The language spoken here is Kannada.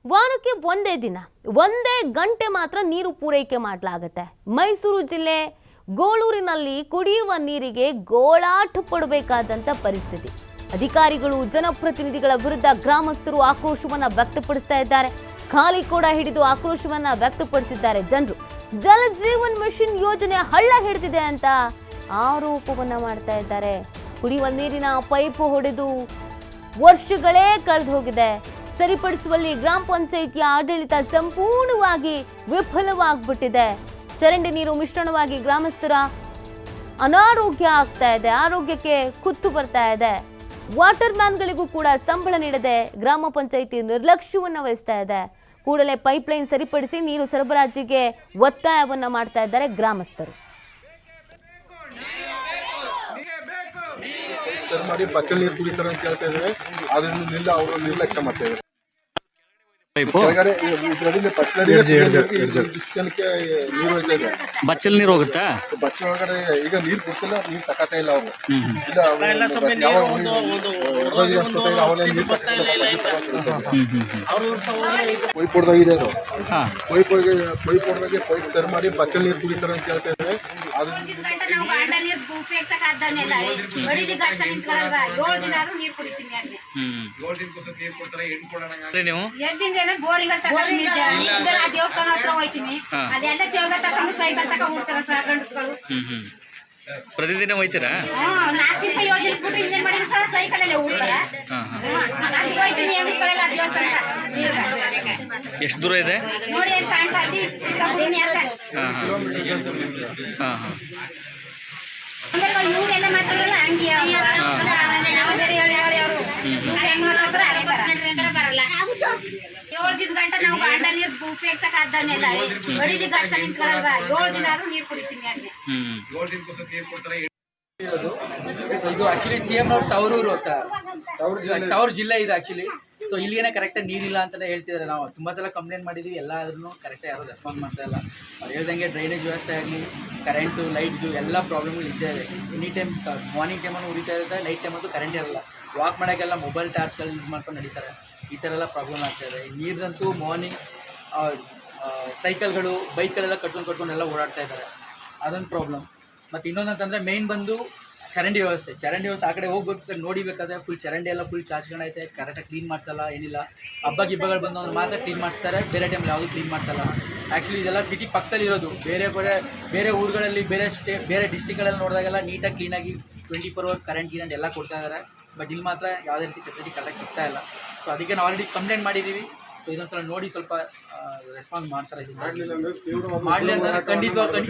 ವಾರಕ್ಕೆ ಒಂದೇ ದಿನ ಒಂದೇ ಗಂಟೆ ಮಾತ್ರ ನೀರು ಪೂರೈಕೆ ಮಾಡಲಾಗುತ್ತೆ. ಮೈಸೂರು ಜಿಲ್ಲೆ ಗೋಳೂರಿನಲ್ಲಿ ಕುಡಿಯುವ ನೀರಿಗೆ ಗೋಳಾಟ ಪಡಬೇಕಾದಂತ ಪರಿಸ್ಥಿತಿ. ಅಧಿಕಾರಿಗಳು ಜನಪ್ರತಿನಿಧಿಗಳ ವಿರುದ್ಧ ಗ್ರಾಮಸ್ಥರು ಆಕ್ರೋಶವನ್ನ ವ್ಯಕ್ತಪಡಿಸ್ತಾ ಇದ್ದಾರೆ. ಖಾಲಿ ಕೂಡ ಹಿಡಿದು ಆಕ್ರೋಶವನ್ನ ವ್ಯಕ್ತಪಡಿಸಿದ್ದಾರೆ ಜನರು. ಜಲ ಜೀವನ್ ಮಿಷನ್ ಯೋಜನೆ ಹಳ್ಳ ಹಿಡಿದಿದೆ ಅಂತ ಆರೋಪವನ್ನ ಮಾಡ್ತಾ ಇದ್ದಾರೆ. ಕುಡಿಯುವ ನೀರಿನ ಪೈಪ್ ಹೊಡೆದು ವರ್ಷಗಳೇ ಕಳೆದು ಹೋಗಿದೆ. ಸರಿಪಡಿಸುವಲ್ಲಿ ಗ್ರಾಮ ಪಂಚಾಯಿತಿಯ ಆಡಳಿತ ಸಂಪೂರ್ಣವಾಗಿ ವಿಫಲವಾಗ್ಬಿಟ್ಟಿದೆ. ಚರಂಡಿ ನೀರು ಮಿಶ್ರಣವಾಗಿ ಗ್ರಾಮಸ್ಥರ ಅನಾರೋಗ್ಯ ಆಗ್ತಾ ಇದೆ, ಆರೋಗ್ಯಕ್ಕೆ ಕುತ್ತು ಬರ್ತಾ ಇದೆ. ವಾಟರ್ ಮ್ಯಾನ್ಗಳಿಗೂ ಕೂಡ ಸಂಬಳ ನೀಡದೆ ಗ್ರಾಮ ಪಂಚಾಯಿತಿ ನಿರ್ಲಕ್ಷ್ಯವನ್ನು ವಹಿಸ್ತಾ ಇದೆ. ಕೂಡಲೇ ಪೈಪ್ಲೈನ್ ಸರಿಪಡಿಸಿ ನೀರು ಸರಬರಾಜಿಗೆ ಒತ್ತಾಯವನ್ನ ಮಾಡ್ತಾ ಇದ್ದಾರೆ ಗ್ರಾಮಸ್ಥರು. ಬಚ್ಚಲ್ ನೀರು ಕುಡಿತಾರೆ ಅಂತ ಹೇಳ್ತಾ ಇದ್ದಾರೆ. ಅದರಿಂದ ಅವರು ನಿರ್ಲಕ್ಷ್ಯ ಮಾಡ್ತಾ ಇದ್ದಾರೆ. ಕೆಳಗಡೆ ಬಚ್ಚಲ್ ನೀರು ಹೋಗುತ್ತಾ? ಬಚ್ಚಲ್ ಒಳಗಡೆ ಈಗ ನೀರು ಕೊಡ್ತಿಲ್ಲ, ನೀರು ತಕತಾ ಇಲ್ಲ ಅವರು. ಪೈಪ್ ಹೊಡೆದಾಗಿದೆ ಅದು. ಪೈಪ್ ಹೊಡೆದಾಗೆ ಪೈಪ್ ಸರಿ ಮಾಡಿ ಬಚ್ಚಲ್ ನೀರು ಕುಡಿತಾರೆ ಅಂತ ಹೇಳ್ತಾ ಇದ್ದಾರೆ. ದೇವಸ್ಥಾನ ಹತ್ರ ಹೋಯ್ತೀನಿ, ಅದೆಲ್ಲ ಚೌಗ ತಕೊಂಡು ಸೈಕಲ್ ತಗೊಂಡ್ ಬಿಡ್ತಾರ ಸರ್ ಗಂಡಸ್ಗಳು. ಪ್ರತಿದಿನ ಹೋಯ್ತೀರಾ? 4 ರೂಪಾಯಿ ಯೋಜನೆ ಬಿಟ್ಟು ಇಂಜನ್ ಮಾಡಿದ್ರೆ ಸರ್ ಸೈಕಲ್ ಅಲ್ಲೇ ಉಳ್ತಾರ. ಅಲ್ಲಿ ಹೋಯ್ತೀನಿ ಹೆಂಗಸ್ಗಳೆಲ್ಲ ದೇವಸ್ಥಾನಕ್ಕೆ. ಎಷ್ಟು ದೂರ ಇದೆ ನೋಡಿ? ಅಲ್ಲಿ ಇವರೆಲ್ಲ ಮಾತಾಡಲ್ಲ ಹಂಗೆ. ನಾವು ಬೇರೆ ಹೇಳಿ ಅವರು ಹೆಂಗ್ ಮಾತಾಡ್ತಾರೆ ಅದೇ ಬರಲ್ಲ. 7 ಗಂಟೆ ನಾವು ಗಂಡ ನೀರು ಉಪಯೋಗಿಸಕ್ ಅದನ್ನೆಲ್ಲ ಬಡೀಲಿ ಗಂಟ ನಿಂತ್ಕೊಳ್ಳಲ್ವಾ? 7 ದಿನ ಆದ್ರೂ ನೀರು ಕುಡಿತೀವಿ ಅಲ್ಲಿ. ಇದು ಆಕ್ಚುಲಿ ಸಿಎಂ ಅವ್ರ ತವರೂರು ಟವರ್ ಜಿಲ್ಲೆ ಇದು ಆಕ್ಚುಲಿ. ಸೊ ಇಲ್ಲಿಗೇನೆ ಕರೆಕ್ಟಾಗಿ ನೀರಿಲ್ಲ ಅಂತಾನೆ ಹೇಳ್ತಿದ್ದಾರೆ. ನಾವು ತುಂಬ ಸಲ ಕಂಪ್ಲೇಂಟ್ ಮಾಡಿದ್ದೀವಿ, ಎಲ್ಲ ಆದ್ರೂ ಕರೆಕ್ಟಾಗಿ ಯಾರು ರೆಸ್ಪಾನ್ಸ್ ಮಾಡ್ತಾ ಇಲ್ಲ. ಅವ್ರು ಹೇಳ್ದಂಗೆ ಡ್ರೈನೇಜ್ ವ್ಯವಸ್ಥೆ ಆಗಲಿ, ಕರೆಂಟು, ಲೈಟ್ದು ಎಲ್ಲ ಪ್ರಾಬ್ಲಮ್ಗಳು ಇದ್ದೇ ಇದೆ. ಎನಿ ಟೈಮ್ ಮಾರ್ನಿಂಗ್ ಟೈಮನ್ನು ಉರಿತಾ ಇರುತ್ತೆ, ನೈಟ್ ಟೈಮಂತೂ ಕರೆಂಟ್ ಇರಲ್ಲ. ವಾಕ್ ಮಾಡೋಕ್ಕೆಲ್ಲ ಮೊಬೈಲ್ ಟಾರ್ಚ್ಗಳು ಯೂಸ್ ಮಾಡ್ಕೊಂಡು ನಡೀತಾರೆ. ಈ ಥರ ಎಲ್ಲ ಪ್ರಾಬ್ಲಮ್ ಆಗ್ತಾಯಿದೆ. ನೀರಿನಂತೂ ಮಾರ್ನಿಂಗ್ ಸೈಕಲ್ಗಳು, ಬೈಕ್ಗಳೆಲ್ಲ ಕಟ್ಕೊಂಡೆಲ್ಲ ಓಡಾಡ್ತಾ ಇದ್ದಾರೆ. ಅದೊಂದು ಪ್ರಾಬ್ಲಮ್. ಮತ್ತು ಇನ್ನೊಂದಂತಂದರೆ ಮೇಯ್ನ್ ಬಂದು ಚರಂಡಿ ವ್ಯವಸ್ಥೆ ಆ ಕಡೆ ಹೋಗ್ಬೇಕು ನೋಡಿಬೇಕಾದ್ರೆ ಫುಲ್ ಚರಂಡಿ ಎಲ್ಲ ಫುಲ್ ಚಾಚ್ಕೊಂಡೈತೆ. ಕರೆಕ್ಟಾಗಿ ಕ್ಲೀನ್ ಮಾಡಿಸಲ್ಲ, ಏನಿಲ್ಲ. ಹಬ್ಬ ಗಿಬ್ಬಗಳು ಬಂದು ಅವ್ರು ಮಾತ್ರ ಕ್ಲೀನ್ ಮಾಡಿಸ್ತಾರೆ, ಬೇರೆ ಟೈಮಲ್ಲಿ ಯಾವುದೂ ಕ್ಲೀನ್ ಮಾಡಿಸಲ್ಲ. ಆ್ಯಕ್ಚುಲಿ ಇದೆಲ್ಲ ಸಿಟಿ ಪಕ್ಕದಲ್ಲಿ ಇರೋದು. ಬೇರೆ ಊರುಗಳಲ್ಲಿ ಬೇರೆ ಡಿಸ್ಟಿಕ್ಗಳಲ್ಲಿ ನೋಡಿದಾಗೆಲ್ಲ ನೀಟಾಗಿ ಕ್ಲೀನಾಗಿ 24 hours ಕರೆಂಟ್ ಎಲ್ಲ ಕೊಡ್ತಾ ಇದ್ದಾರೆ. ಬಟ್ ಇಲ್ಲಿ ಮಾತ್ರ ಯಾವುದೇ ರೀತಿ ಫೆಸಿಲಿಟಿ ಕರೆಕ್ಟಾಗಿ ಸಿಗ್ತಾ ಇಲ್ಲ. ಸೊ ಅದಕ್ಕೆ ನಾವು ಆಲ್ರೆಡಿ ಕಂಪ್ಲೇಂಟ್ ಮಾಡಿದ್ದೀವಿ. ಸೊ ಇದೊಂದ್ಸಲ ನೋಡಿ ಸ್ವಲ್ಪ ರೆಸ್ಪಾನ್ಸ್ ಮಾಡ್ತಾರೆ. ಮಾಡಲಿ ಅಂದರೆ ಖಂಡಿತವಾಗಿ